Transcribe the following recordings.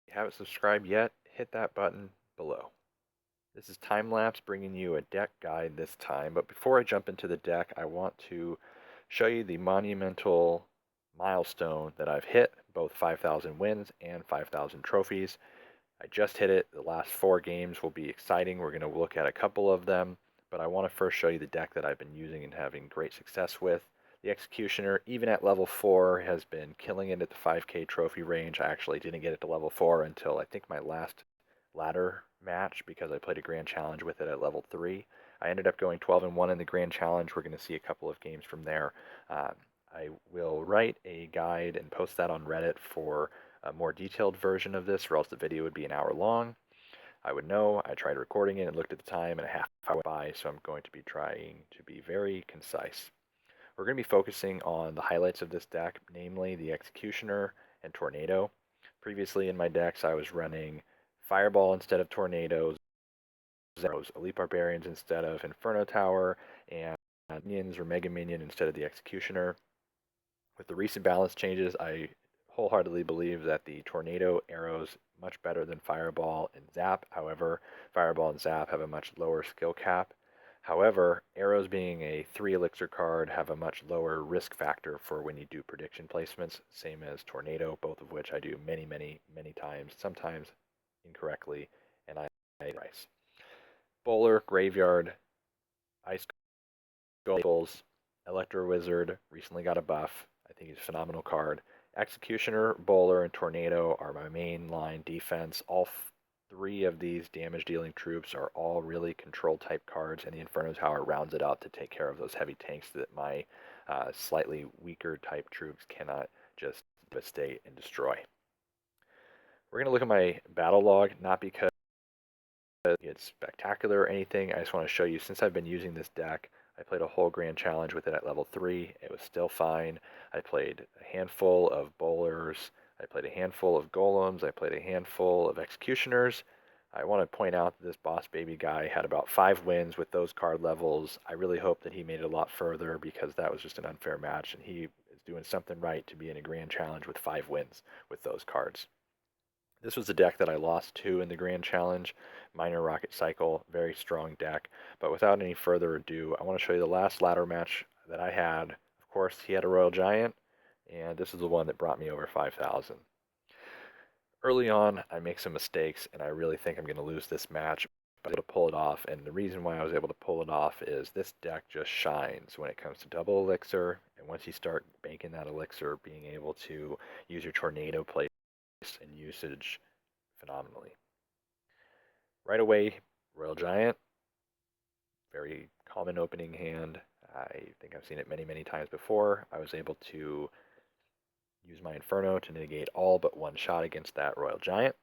If you haven't subscribed yet, hit that button below. This is Timelapze bringing you a deck guide this time, but before I jump into the deck, I want to show you the monumental milestone that I've hit, both 5,000 wins and 5,000 trophies. I just hit it. The last 4 games will be exciting. We're going to look at a couple of them, but I want to first show you the deck that I've been using and having great success with. The Executioner, even at level 4, has been killing it at the 5K trophy range. I actually didn't get it to level 4 until I think my last ladder match because I played a grand challenge with it at level 3. I ended up going 12-1 in the grand challenge. We're going to see a couple of games from there. I will write a guide and post that on Reddit for a more detailed version of this, or else the video would be an hour long. I would know. I tried recording it and looked at the time, and a half hour went by, so I'm going to be trying to be very concise. We're going to be focusing on the highlights of this deck, namely the Executioner and Tornado. Previously in my decks, I was running Fireball instead of Tornadoes, Elite Barbarians instead of Inferno Tower, and Minions or Mega Minion instead of the Executioner. With the recent balance changes, I wholeheartedly believe that the Tornado arrows much better than Fireball and Zap. However, Fireball and Zap have a much lower skill cap. However, arrows being a 3 elixir card have a much lower risk factor for when you do prediction placements, same as Tornado, both of which I do many, many, many times, sometimes incorrectly, and I price. Bowler, Graveyard, Ice Skulls, Electro Wizard recently got a buff. I think he's a phenomenal card. Executioner, Bowler, and Tornado are my main line defense. All 3 of these damage-dealing troops are all really control-type cards, and the Inferno Tower rounds it out to take care of those heavy tanks that my slightly weaker type troops cannot just devastate and destroy. We're going to look at my battle log, not because it's spectacular or anything. I just want to show you, since I've been using this deck, I played a whole grand challenge with it at level 3. It was still fine. I played a handful of bowlers. I played a handful of golems. I played a handful of executioners. I want to point out that this boss baby guy had about 5 wins with those card levels. I really hope that he made it a lot further because that was just an unfair match, and he is doing something right to be in a grand challenge with 5 wins with those cards. This was a deck that I lost to in the Grand Challenge, Minor Rocket Cycle, very strong deck. But without any further ado, I want to show you the last ladder match that I had. Of course, he had a Royal Giant, and this is the one that brought me over 5,000. Early on, I make some mistakes, and I really think I'm going to lose this match, but I was able to pull it off, and the reason why I was able to pull it off is this deck just shines when it comes to double elixir, and once you start banking that elixir, being able to use your tornado play and usage phenomenally. Right away, Royal Giant, very common opening hand. I think I've seen it many, many times before. I was able to use my Inferno to negate all but 1 shot against that Royal Giant.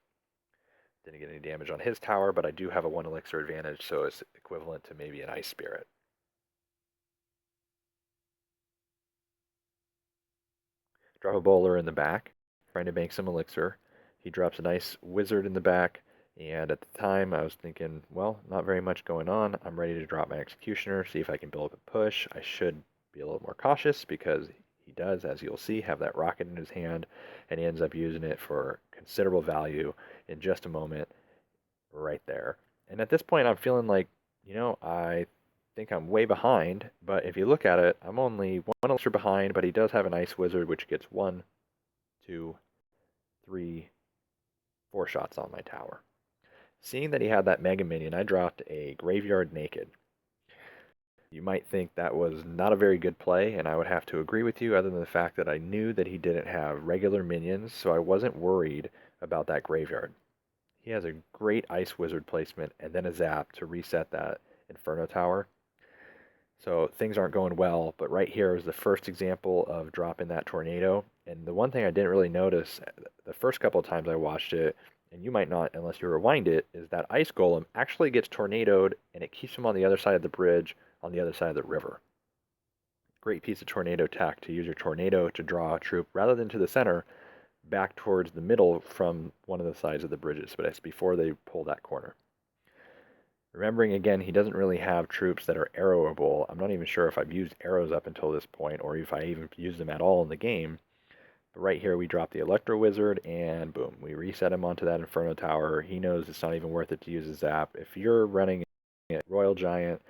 Didn't get any damage on his tower, but I do have a 1 elixir advantage, so it's equivalent to maybe an Ice Spirit. Drop a bowler in the back, trying to bank some elixir. He drops a nice wizard in the back, and at the time I was thinking, well, not very much going on. I'm ready to drop my executioner, see if I can build up a push. I should be a little more cautious because he does, as you'll see, have that rocket in his hand, and he ends up using it for considerable value in just a moment right there. And at this point, I'm feeling like, I think I'm way behind, but if you look at it, I'm only 1 elixir behind, but he does have an Ice Wizard, which gets 1, 2, 3, 4 shots on my tower. Seeing that he had that Mega Minion, I dropped a Graveyard Naked. You might think that was not a very good play, and I would have to agree with you, other than the fact that I knew that he didn't have regular minions, so I wasn't worried about that graveyard. He has a great Ice Wizard placement and then a Zap to reset that Inferno Tower. So things aren't going well, but right here is the first example of dropping that Tornado. And the one thing I didn't really notice the first couple of times I watched it, and you might not unless you rewind it, is that Ice Golem actually gets tornadoed and it keeps him on the other side of the bridge, on the other side of the river. Great piece of tornado tech to use your tornado to draw a troop rather than to the center, back towards the middle from one of the sides of the bridges, but it's before they pull that corner. Remembering again, he doesn't really have troops that are arrowable. I'm not even sure if I've used arrows up until this point, or if I even used them at all in the game. But right here we drop the Electro Wizard, and boom, we reset him onto that Inferno Tower. He knows it's not even worth it to use a Zap. If you're running a Royal Giant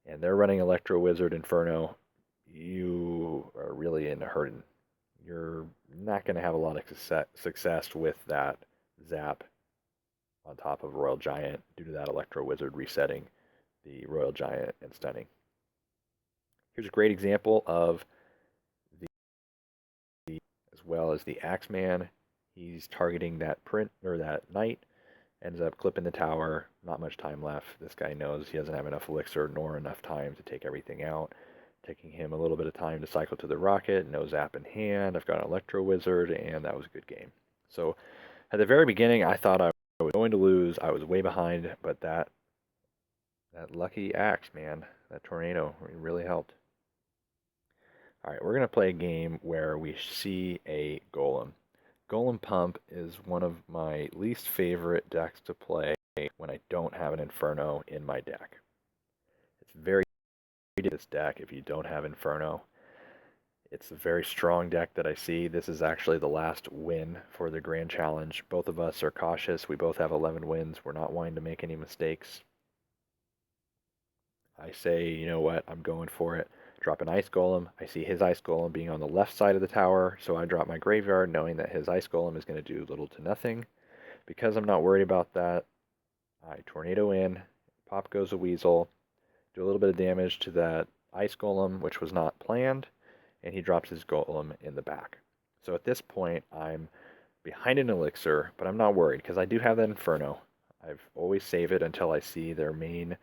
and they're running Electro Wizard Inferno, you are really in a hurting. You're not going to have a lot of success with that Zap on top of Royal Giant due to that Electro Wizard resetting the Royal Giant and stunning. Here's a great example of as well as the Axeman. He's targeting that print or that knight, ends up clipping the tower. Not much time left. This guy knows he doesn't have enough elixir nor enough time to take everything out. Taking him a little bit of time to cycle to the rocket. No zap in hand. I've got an Electro Wizard, and that was a good game. So at the very beginning, I thought I was going to lose. I was way behind, but that lucky axe, man, that tornado really helped. All right, we're going to play a game where we see a golem. Golem Pump is one of my least favorite decks to play when I don't have an Inferno in my deck. It's very easy to this deck if you don't have Inferno. It's a very strong deck that I see. This is actually the last win for the Grand Challenge. Both of us are cautious. We both have 11 wins. We're not wanting to make any mistakes. I say, you know what, I'm going for it. Drop an Ice Golem. I see his Ice Golem being on the left side of the tower, so I drop my Graveyard knowing that his Ice Golem is going to do little to nothing. Because I'm not worried about that, I Tornado in, pop goes a Weasel, do a little bit of damage to that Ice Golem, which was not planned, and he drops his Golem in the back. So at this point, I'm behind an Elixir, but I'm not worried because I do have that Inferno. I've always save it until I see their main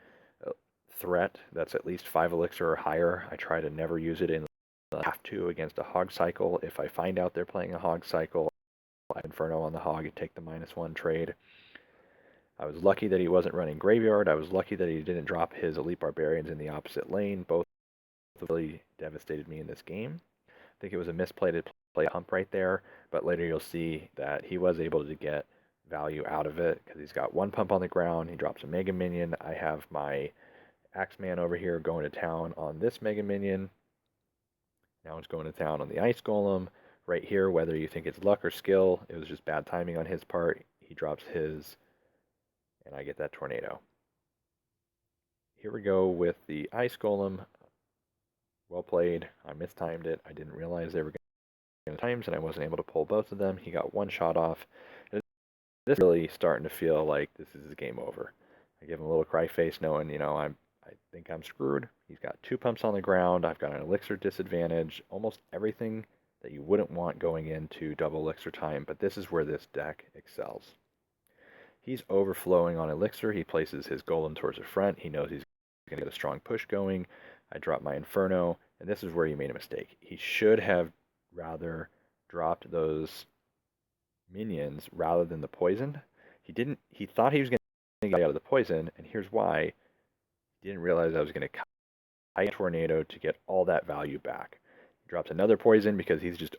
threat that's at least 5 elixir or higher. I try to never use it in have to against a hog cycle. If I find out they're playing a hog cycle, I Inferno on the hog and take the -1 trade. I was lucky that he wasn't running Graveyard. I was lucky that he didn't drop his Elite Barbarians in the opposite lane. Both really devastated me in this game. I think it was a misplayed play pump right there, but later you'll see that he was able to get value out of it because he's got 1 pump on the ground. He drops a Mega Minion. I have my Axeman over here going to town on this Mega Minion. Now it's going to town on the Ice Golem. Right here, whether you think it's luck or skill, it was just bad timing on his part. He drops his, and I get that Tornado. Here we go with the Ice Golem. Well played. I mistimed it. I didn't realize they were going to times, and I wasn't able to pull both of them. He got 1 shot off. And this is really starting to feel like this is game over. I give him a little cry face knowing, you know, I think I'm screwed. He's got 2 pumps on the ground. I've got an elixir disadvantage. Almost everything that you wouldn't want going into double elixir time, but this is where this deck excels. He's overflowing on elixir. He places his golem towards the front. He knows he's going to get a strong push going. I drop my Inferno, and this is where he made a mistake. He should have rather dropped those minions rather than the poison. He didn't. He thought he was going to get out of the poison, and here's why. Didn't realize I was going to kite Tornado to get all that value back. He drops another poison because he's just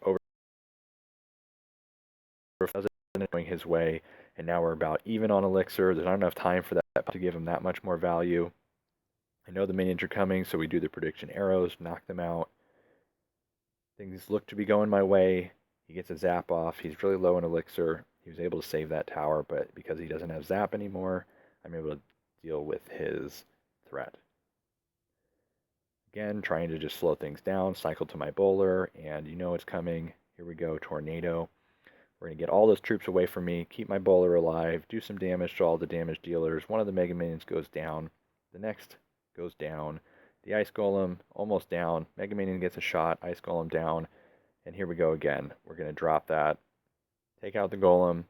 going his way, and now we're about even on elixir. There's not enough time for that to give him that much more value. I know the minions are coming, so we do the prediction arrows, knock them out. Things look to be going my way. He gets a zap off. He's really low in elixir. He was able to save that tower, but because he doesn't have zap anymore, I'm able to deal with his threat. Again, trying to just slow things down, cycle to my bowler, and you know it's coming. Here we go, Tornado. We're going to get all those troops away from me, keep my bowler alive, do some damage to all the damage dealers. One of the Mega Minions goes down. The next goes down. The Ice Golem, almost down. Mega Minion gets a shot, Ice Golem down. And here we go again. We're going to drop that. Take out the Golem.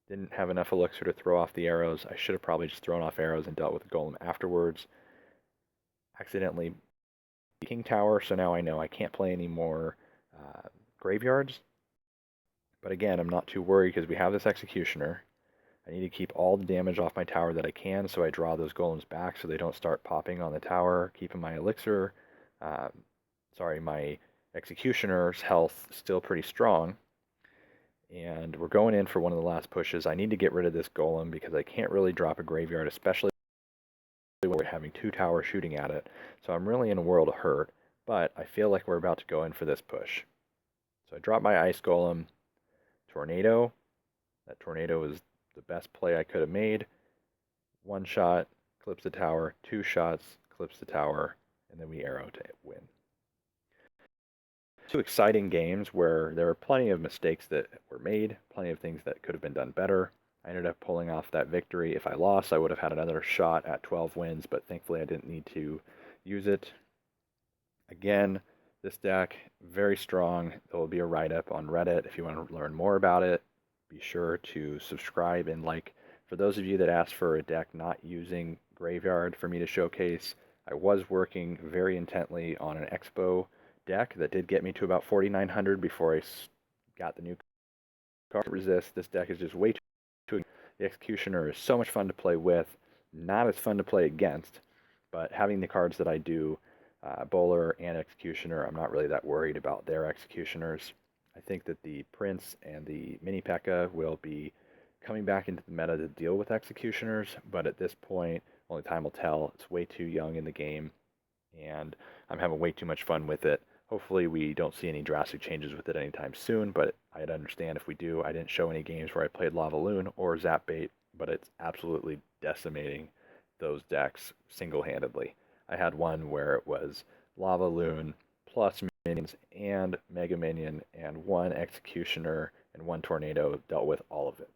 Didn't have enough elixir to throw off the arrows. I should have probably just thrown off arrows and dealt with the Golem afterwards. Accidentally King Tower, so now I know I can't play any more graveyards. But again, I'm not too worried because we have this Executioner. I need to keep all the damage off my tower that I can, so I draw those golems back so they don't start popping on the tower, keeping my elixir, my Executioner's health still pretty strong. And we're going in for one of the last pushes. I need to get rid of this golem because I can't really drop a graveyard, especially when we're having 2 towers shooting at it. So I'm really in a world of hurt, but I feel like we're about to go in for this push. So I dropped my Ice Golem, Tornado. That Tornado was the best play I could have made. One shot, clips the tower. Two shots, clips the tower. And then we arrow to win. Two exciting games where there were plenty of mistakes that were made, plenty of things that could have been done better. I ended up pulling off that victory. If I lost, I would have had another shot at 12 wins, but thankfully I didn't need to use it. Again, this deck, very strong. There will be a write-up on Reddit if you want to learn more about it. Be sure to subscribe and like. For those of you that asked for a deck not using Graveyard for me to showcase, I was working very intently on an Expo deck that did get me to about 4,900 before I got the new card. Resist. This deck is just way too. The Executioner is so much fun to play with, not as fun to play against, but having the cards that I do, Bowler and Executioner, I'm not really that worried about their Executioners. I think that the Prince and the Mini P.E.K.K.A. will be coming back into the meta to deal with Executioners, but at this point, only time will tell. It's way too young in the game, and I'm having way too much fun with it. Hopefully we don't see any drastic changes with it anytime soon, but I'd understand if we do. I didn't show any games where I played Lava Loon or Zap Bait, but it's absolutely decimating those decks single-handedly. I had one where it was Lava Loon plus minions and Mega Minion and one Executioner and one Tornado dealt with all of it.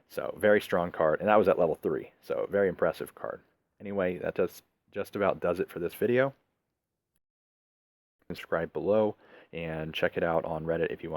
So very strong card, and that was at level 3, so very impressive card. Anyway, that just about does it for this video. Subscribe below and check it out on Reddit if you want to